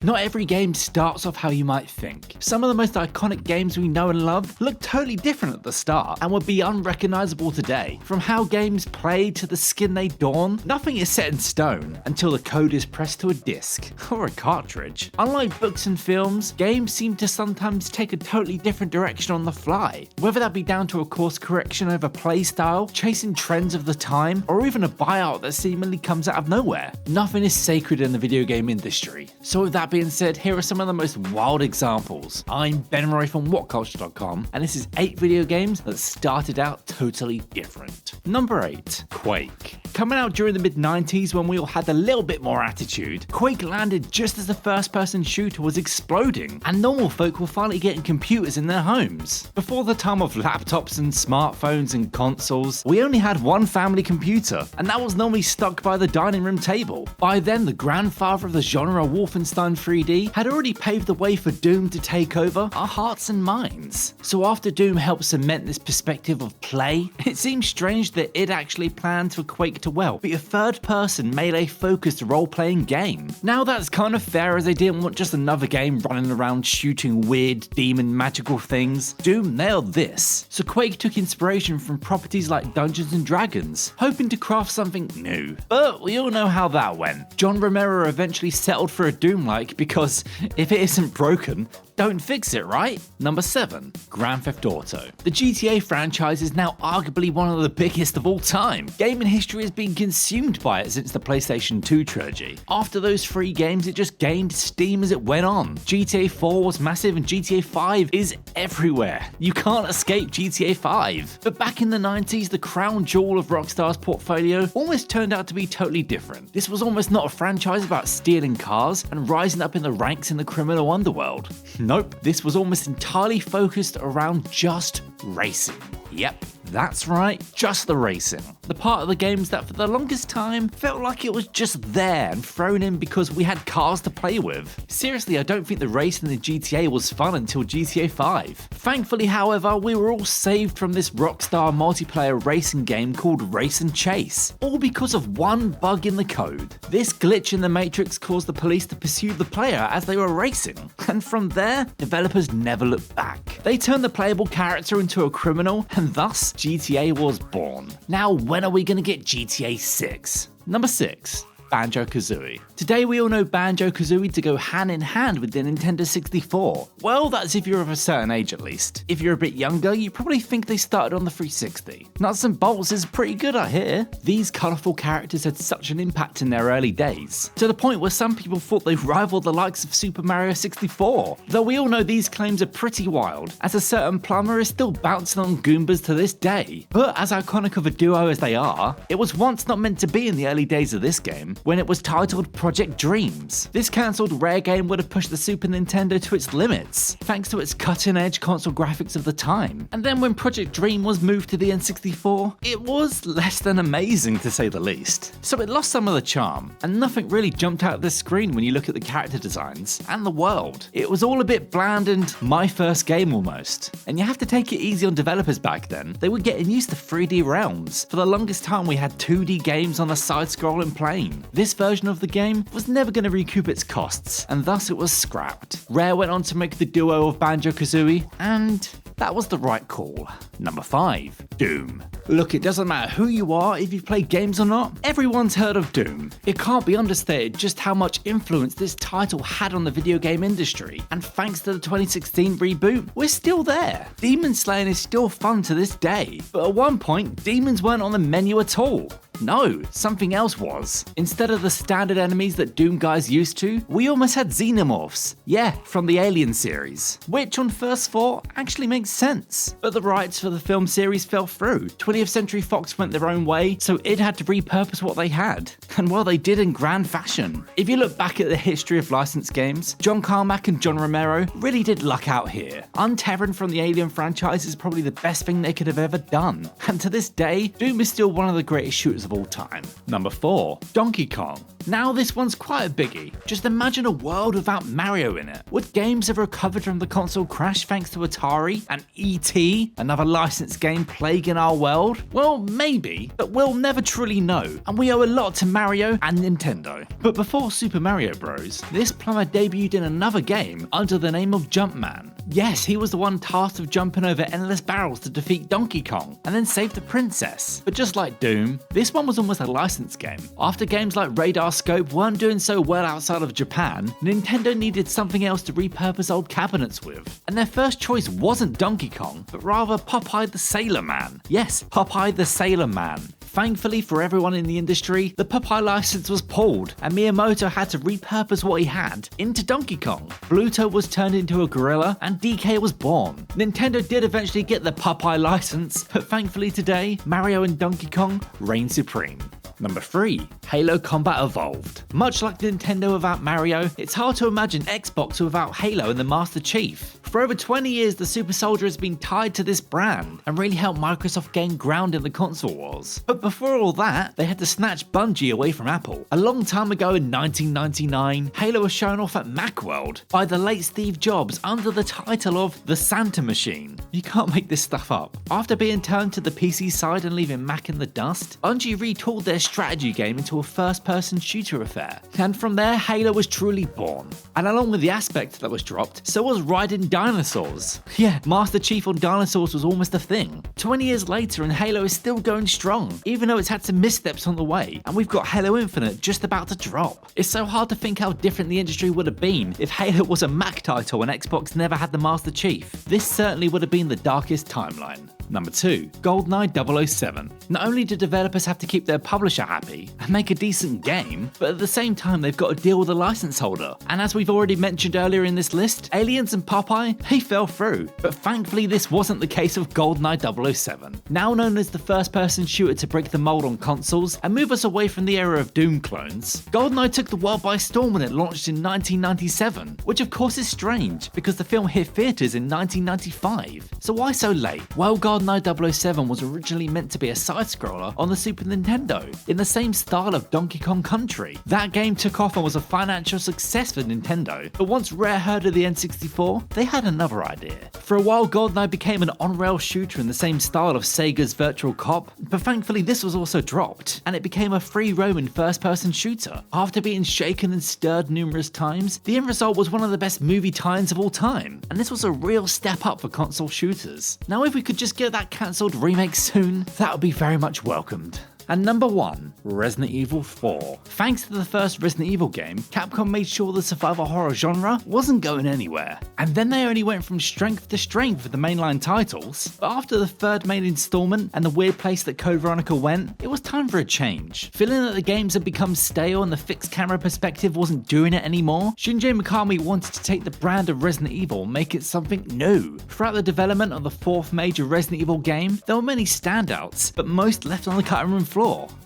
Not every game starts off how you might think. Some of the most iconic games we know and love look totally different at the start and would be unrecognizable today. From how games play to the skin they don, nothing is set in stone until the code is pressed to a disc or a cartridge. Unlike books and films, games seem to sometimes take a totally different direction on the fly. Whether that be down to a course correction over play style, chasing trends of the time, or even a buyout that seemingly comes out of nowhere. Nothing is sacred in the video game industry. So with that being said, here are some of the most wild examples. I'm Ben Roy from WhatCulture.com, and this is 8 video games that started out totally different. Number 8, Quake. Coming out during the mid-90s when we all had a little bit more attitude, Quake landed just as the first-person shooter was exploding, and normal folk were finally getting computers in their homes. Before the time of laptops and smartphones and consoles, we only had one family computer, and that was normally stuck by the dining room table. By then, the grandfather of the genre, Wolfenstein 3D, had already paved the way for Doom to take over our hearts and minds. So after Doom helped cement this perspective of play, it seems strange that it actually planned for Quake to be a third-person melee-focused role-playing game. Now that's kind of fair, as they didn't want just another game running around shooting weird demon magical things. Doom nailed this, so Quake took inspiration from properties like Dungeons & Dragons, hoping to craft something new. But we all know how that went. John Romero eventually settled for a Doom-like because if it isn't broken, don't fix it, right? Number 7, Grand Theft Auto. The GTA franchise is now arguably one of the biggest of all time. Gaming history has been consumed by it since the PlayStation 2 trilogy. After those 3 games, it just gained steam as it went on. GTA 4 was massive and GTA 5 is everywhere. You can't escape GTA 5. But back in the 90s, the crown jewel of Rockstar's portfolio almost turned out to be totally different. This was almost not a franchise about stealing cars and rising up in the ranks in the criminal underworld. Nope, this was almost entirely focused around just racing. Yep, that's right, just the racing. The part of the games that for the longest time felt like it was just there and thrown in because we had cars to play with. Seriously, I don't think the racing in the GTA was fun until GTA 5. Thankfully, however, we were all saved from this Rockstar multiplayer racing game called Race and Chase, all because of one bug in the code. This glitch in the Matrix caused the police to pursue the player as they were racing, and from there, developers never looked back. They turned the playable character into a criminal, and thus GTA was born. Now, when are we gonna get GTA 6? Number 6. BANJO-KAZOOIE. Today we all know BANJO-KAZOOIE to go hand in hand with the Nintendo 64. Well, that's if you're of a certain age at least. If you're a bit younger, you probably think they started on the 360. Nuts and bolts is pretty good, I hear. These colourful characters had such an impact in their early days, to the point where some people thought they rivaled the likes of Super Mario 64. Though we all know these claims are pretty wild, as a certain plumber is still bouncing on Goombas to this day. But as iconic of a duo as they are, it was once not meant to be in the early days of this game, when it was titled Project Dreams. This cancelled Rare game would have pushed the Super Nintendo to its limits, thanks to its cutting-edge console graphics of the time. And then when Project Dream was moved to the N64, it was less than amazing to say the least. So it lost some of the charm, and nothing really jumped out of the screen when you look at the character designs and the world. It was all a bit bland and my first game almost. And you have to take it easy on developers back then. They were getting used to 3D realms. For the longest time we had 2D games on a side-scrolling plane. This version of the game was never going to recoup its costs, and thus it was scrapped. Rare went on to make the duo of BANJO-KAZOOIE, and that was the right call. Number 5, Doom. Look, it doesn't matter who you are, if you've played games or not, everyone's heard of Doom. It can't be understated just how much influence this title had on the video game industry, and thanks to the 2016 reboot, we're still there. Demon slaying is still fun to this day, but at one point, demons weren't on the menu at all. No, something else was. Instead of the standard enemies that Doom guys used to, we almost had xenomorphs. Yeah, from the Alien series. Which on first thought actually makes sense. But the rights for the film series fell through. 20th Century Fox went their own way, so it had to repurpose what they had. And well, they did in grand fashion. If you look back at the history of licensed games, John Carmack and John Romero really did luck out here. Untethered from the Alien franchise is probably the best thing they could have ever done. And to this day, Doom is still one of the greatest shooters of all time. Number 4. Donkey Kong. Now this one's quite a biggie. Just imagine a world without Mario in it. Would games have recovered from the console crash thanks to Atari and E.T., another licensed game plaguing our world? Well, maybe, but we'll never truly know, and we owe a lot to Mario and Nintendo. But before Super Mario Bros., this plumber debuted in another game under the name of Jumpman. Yes, he was the one tasked with jumping over endless barrels to defeat Donkey Kong and then save the princess. But just like Doom, this one was almost a licensed game. After games like Radar Scope weren't doing so well outside of Japan, Nintendo needed something else to repurpose old cabinets with. And their first choice wasn't Donkey Kong, but rather Popeye the Sailor Man. Yes, Popeye the Sailor Man. Thankfully for everyone in the industry, the Popeye license was pulled, and Miyamoto had to repurpose what he had into Donkey Kong. Bluto was turned into a gorilla, and DK was born. Nintendo did eventually get the Popeye license, but thankfully today, Mario and Donkey Kong reign supreme. Number 3. Halo Combat Evolved. Much like Nintendo without Mario, it's hard to imagine Xbox without Halo and the Master Chief. For over 20 years, the Super Soldier has been tied to this brand and really helped Microsoft gain ground in the console wars. But before all that, they had to snatch Bungie away from Apple. A long time ago in 1999, Halo was shown off at Macworld by the late Steve Jobs under the title of The Santa Machine. You can't make this stuff up. After being turned to the PC side and leaving Mac in the dust, Bungie retooled their strategy game into a first-person shooter affair. And from there, Halo was truly born. And along with the aspect that was dropped, so was riding dinosaurs. Yeah, Master Chief on dinosaurs was almost a thing. 20 years later and Halo is still going strong, even though it's had some missteps on the way, and we've got Halo Infinite just about to drop. It's so hard to think how different the industry would have been if Halo was a Mac title and Xbox never had the Master Chief. This certainly would have been the darkest timeline. Number 2. GolDENEye 007. Not only do developers have to keep their publisher happy and make a decent game, but at the same time they've got to deal with a license holder. And as we've already mentioned earlier in this list, Aliens and Popeye, they fell through. But thankfully this wasn't the case with GolDENEye 007. Now known as the first-person shooter to break the mold on consoles and move us away from the era of Doom clones, GolDENEye took the world by storm when it launched in 1997, which of course is strange because the film hit theaters in 1995. So why so late? Well, GolDENEye 007 was originally meant to be a side-scroller on the Super Nintendo, in the same style of Donkey Kong Country. That game took off and was a financial success for Nintendo, but once Rare heard of the N64, they had another idea. For a while, GolDENEye became an on-rail shooter in the same style of Sega's Virtual Cop, but thankfully this was also dropped, and it became a free-roaming first-person shooter. After being shaken and stirred numerous times, the end result was one of the best movie tie-ins of all time, and this was a real step up for console shooters. Now if we could just get that cancelled remake soon, that would be very much welcomed. And number 1, Resident Evil 4. Thanks to the first Resident Evil game, Capcom made sure the survival horror genre wasn't going anywhere. And then they only went from strength to strength with the mainline titles. But after the third main installment and the weird place that Code Veronica went, it was time for a change. Feeling that the games had become stale and the fixed camera perspective wasn't doing it anymore, Shinji Mikami wanted to take the brand of Resident Evil and make it something new. Throughout the development of the fourth major Resident Evil game, there were many standouts, but most left on the cutting room floor.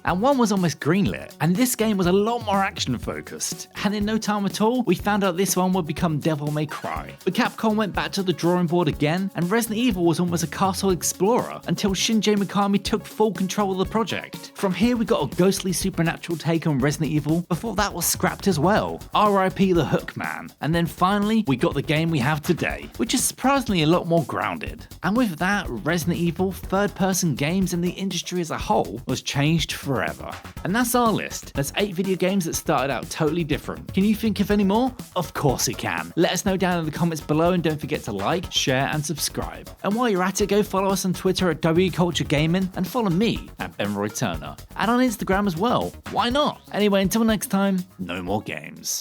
And one was almost greenlit, and this game was a lot more action focused, and in no time at all we found out this one would become Devil May Cry. But Capcom went back to the drawing board again, and Resident Evil was almost a castle explorer until Shinji Mikami took full control of the project. From here we got a ghostly supernatural take on Resident Evil before that was scrapped as well. RIP the Hook Man. And then finally we got the game we have today, which is surprisingly a lot more grounded. And with that, Resident Evil third person games and the industry as a whole was changed forever. And that's our list. There's 8 video games that started out totally different. Can you think of any more? Of course you can. Let us know down in the comments below, and don't forget to like, share and subscribe. And while you're at it, go follow us on Twitter at WCulture Gaming and follow me at BenRoy Turner. And on Instagram as well. Why not? Anyway, until next time, no more games.